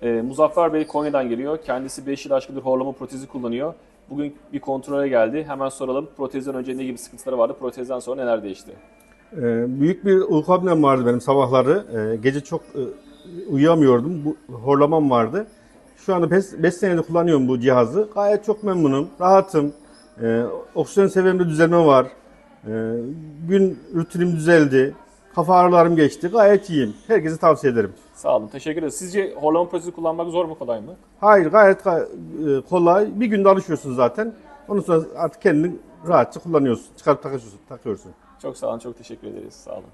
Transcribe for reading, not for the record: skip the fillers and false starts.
Muzaffer Bey Konya'dan geliyor. Kendisi 5 yıl aşkındır horlama protezi kullanıyor. Bugün bir kontrole geldi. Hemen soralım. Protezden önce ne gibi sıkıntıları vardı? Protezden sonra neler değişti? Büyük bir uyku apnem vardı benim sabahları. Gece çok uyuyamıyordum. Horlamam vardı. Şu anda 5 senedir kullanıyorum bu cihazı. Gayet çok memnunum, rahatım. Oksijen seviyemde düzelme var. Gün rutinim düzeldi. Kafa ağrılarım geçti. Gayet iyiyim. Herkese tavsiye ederim. Sağ olun. Teşekkür ederiz. Sizce horlama protezi kullanmak zor mu kolay mı? Hayır, gayet kolay. Bir günde alışıyorsun zaten. Ondan sonra artık kendini rahatça kullanıyorsun. Çıkarıp takıyorsun. Çok sağ olun. Çok teşekkür ederiz. Sağ olun.